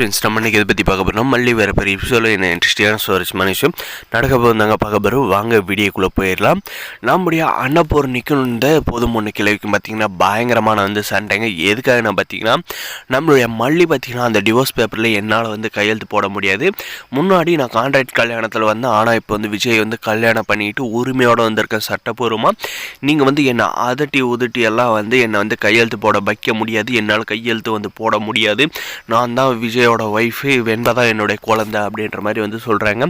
Friends நம்ம இன்றைக்கி இதை பற்றி பார்க்க போகிறோம். மல்லி வேறு பெரிய எபிசோடில் என்ன இன்ட்ரெஸ்டிங்கான சுவாரஸ்யமான விஷயம் நடக்க போகிறாங்க பார்க்க போகிறோம். வாங்க வீடியோக்குள்ளே போயிடலாம். நம்முடைய அன்னபூர்ணிக்கும் இந்த போதும் ஒன்று கிழவிக்கும் பார்த்திங்கன்னா பயங்கரமான சண்டைங்க. எதுக்காக பார்த்திங்கன்னா நம்மளுடைய மல்லி பார்த்திங்கன்னா அந்த டிவோர்ஸ் பேப்பரில் என்னால் கையெழுத்து போட முடியாது. முன்னாடி நான் கான்ட்ராக்ட் கல்யாணத்தில் ஆனால் இப்போ விஜய் கல்யாணம் பண்ணிட்டு உரிமையோடு வந்திருக்க சட்டப்பூர்வமாக நீங்கள் என்னை அதட்டி உதட்டி எல்லாம் என்னை கையெழுத்து போட வைக்க முடியாது. என்னால் கையெழுத்து போட முடியாது. நான் தான் விஜயோட ஒய்ஃபு, வெண்பா தான் என்னுடைய குழந்தை அப்படின்ற மாதிரி சொல்கிறாங்க.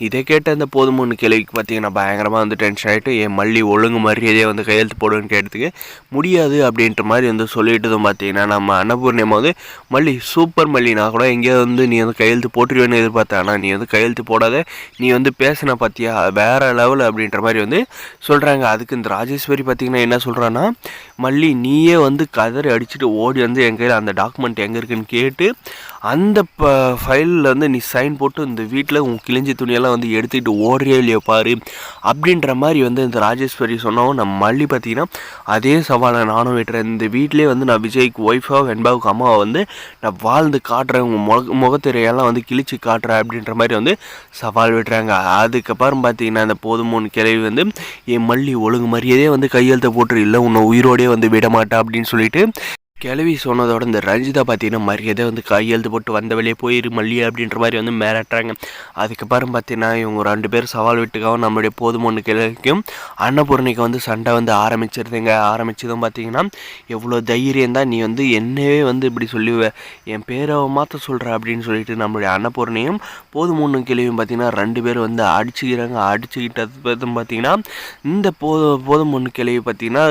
இதை கேட்ட இந்த போதுமொன்று கேள்விக்கு பார்த்தீங்கன்னா பயங்கரமாக டென்ஷன் ஆகிட்டு என் மல்லி ஒழுங்கு மாதிரியே கையெழுத்து போடுன்னு கேட்டதுக்கு முடியாது அப்படின்ற மாதிரி சொல்லிட்டதும் பார்த்தீங்கன்னா நம்ம அன்னபூர்ணியமாக மல்லி சூப்பர் மல்லி, நான் கூட எங்கேயாவது நீ கையெழுத்து போட்டுருவேன்னு எதிர்பார்த்தேன். ஆனால் நீ கையெழுத்து போடாத, நீ பேசின பார்த்தியா வேறு லெவல் அப்படின்ற மாதிரி சொல்கிறாங்க. அதுக்கு இந்த ராஜேஸ்வரி பார்த்திங்கன்னா என்ன சொல்கிறான்னா, மல்லி நீயே கதறி அடிச்சுட்டு ஓடி என் கையில் அந்த டாக்குமெண்ட் எங்கே இருக்குன்னு கேட்டு அந்த ஃபைலில் நீ சைன் போட்டு இந்த வீட்டில் உன் கிழிஞ்சி துணியெல்லாம் எடுத்துக்கிட்டு ஓடுறியோ இல்லையோ பாரு அப்படின்ற மாதிரி இந்த ராஜேஸ்வரி சொன்னவும் நம்ம மல்லி பார்த்திங்கன்னா அதே சவாலை நானும் விட்டுறேன். இந்த வீட்டிலே நான் விஜய்க்கு ஒய்ஃபாக வெண்பாவுக்கு அம்மாவை நான் வாழ்ந்து காட்டுறேன், உங்கள் முகத்திரையெல்லாம் கிழிச்சு காட்டுறேன் அப்படின்ற மாதிரி சவால் விட்டுறாங்க. அதுக்கப்புறம் பார்த்திங்கன்னா இந்த போதுமோன்னு கிளவி என் மல்லி ஒழுங்கு மாதிரியே கையெழுத்தை போட்டு இல்லை உன்னை உயிரோடே விட மாட்டேன் அப்படின்னு சொல்லிட்டு கிளவி சொன்னதோட இந்த ரஞ்சிதா பார்த்தீங்கன்னா மரியாதை கையெழுத்து போட்டு வந்த வெளியே போயிரு மல்லி அப்படின்ற மாதிரி மிரட்டுறாங்க. அதுக்கப்புறம் பார்த்தீங்கன்னா இவங்க 2 பேர் சவால் விட்டுக்காவும் நம்மளுடைய போதுமொன்று கிழக்கும் அன்னபூர்ணிக்கு சண்டை ஆரம்பிச்சிருந்தீங்க. ஆரம்பிச்சதும் பார்த்தீங்கன்னா எவ்வளோ தைரியம் தான் நீ என்னவே இப்படி சொல்லுவ, என் பேரை மாற்ற சொல்கிற அப்படின்னு சொல்லிட்டு நம்மளுடைய அன்னபூர்ணியும் போதுமொன்று கிழவியும் பார்த்தீங்கன்னா 2 பேர் அடிச்சுக்கிறாங்க. அடிச்சுக்கிட்டது பார்த்தீங்கன்னா இந்த போதுமொன்று கிழவி பார்த்தீங்கன்னா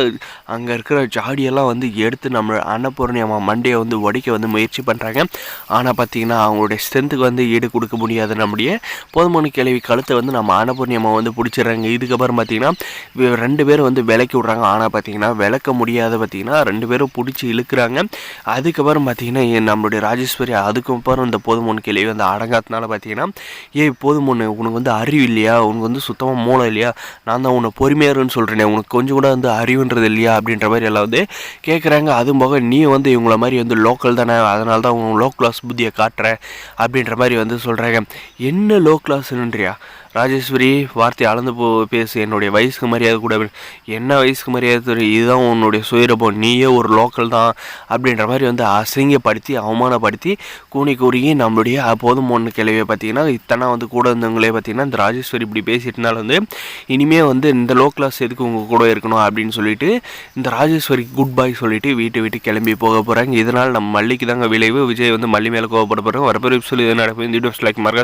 அங்கே இருக்கிற ஜாடியெல்லாம் எடுத்து நம்ம அன்னபூர்ணி அம்மா மண்டையை உடைக்க முயற்சி பண்ணுறாங்க. ஆனால் பார்த்தீங்கன்னா அவங்களுடைய ஸ்ட்ரென்த்துக்கு ஈடு கொடுக்க முடியாது. நம்முடைய போதுமான கிழவி கழுத்தை நம்ம அன்னபூர்ணி அம்மா பிடிச்சிடுறாங்க. இதுக்கப்புறம் பார்த்தீங்கன்னா 2 பேர் விலக்கி விட்றாங்க. ஆனால் பார்த்தீங்கன்னா விளக்க முடியாத பார்த்தீங்கன்னா 2 பேரும் பிடிச்சி இழுக்கிறாங்க. அதுக்கப்புறம் பார்த்தீங்கன்னா நம்மளுடைய ராஜேஸ்வரி அதுக்கப்புறம் இந்த போதுமொன்று கிழவி அடங்காதனால பார்த்தீங்கன்னா போதுமொன்று உனக்கு அறிவு இல்லையா, உனக்கு சுத்தமாக மூளை இல்லையா, நான் தான் உன்னை பொறுமையாருன்னு சொல்கிறேனே, உனக்கு கொஞ்சம் கூட அறிவுன்றது இல்லையா அப்படின்ற மாதிரி எல்லாம் கேட்குறாங்க. அதுவும் போக நீ இவங்கள மாதிரி லோக்கல் தானே, அதனால தான் உங்க லோ கிளாஸ் புத்தியை காட்டுறேன் அப்படின்ற மாதிரி சொல்கிறாங்க. என்ன லோ கிளாஸ்ன்றியா ராஜேஸ்வரி, வார்த்தை அளந்து பேசு, என்னுடைய வயசுக்கு மரியாதை கூட, என்ன வயசுக்கு மரியாதை தெரியும், இதுதான் உன்னுடைய சுயரபம், நீயே ஒரு லோக்கல் தான் அப்படின்ற மாதிரி அசிங்கப்படுத்தி அவமானப்படுத்தி கூறிங்கி நம்மளுடைய போதுமொன்று கிழவியை பார்த்தீங்கன்னா இத்தனை கூட இருந்தவங்களே பார்த்தீங்கன்னா இந்த ராஜேஸ்வரி இப்படி பேசிட்டனால இனிமேல் இந்த லோ கிளாஸ் எதுக்கு உங்கள் கூட இருக்கணும் அப்படின்னு சொல்லிட்டு இந்த ராஜேஸ்வரி குட் பை சொல்லிட்டு வீட்டை விட்டு கிளம்பி போக போகிறாங்க. இதனால் நம்ம மல்லிக்கு தாங்க விளைவு. விஜய் மல்லி மேலே கோவப்பட போகிறாங்க. வரப்போ சொல்லி நடக்கும். இந்த வீடியோஸ் லைக் மறக்க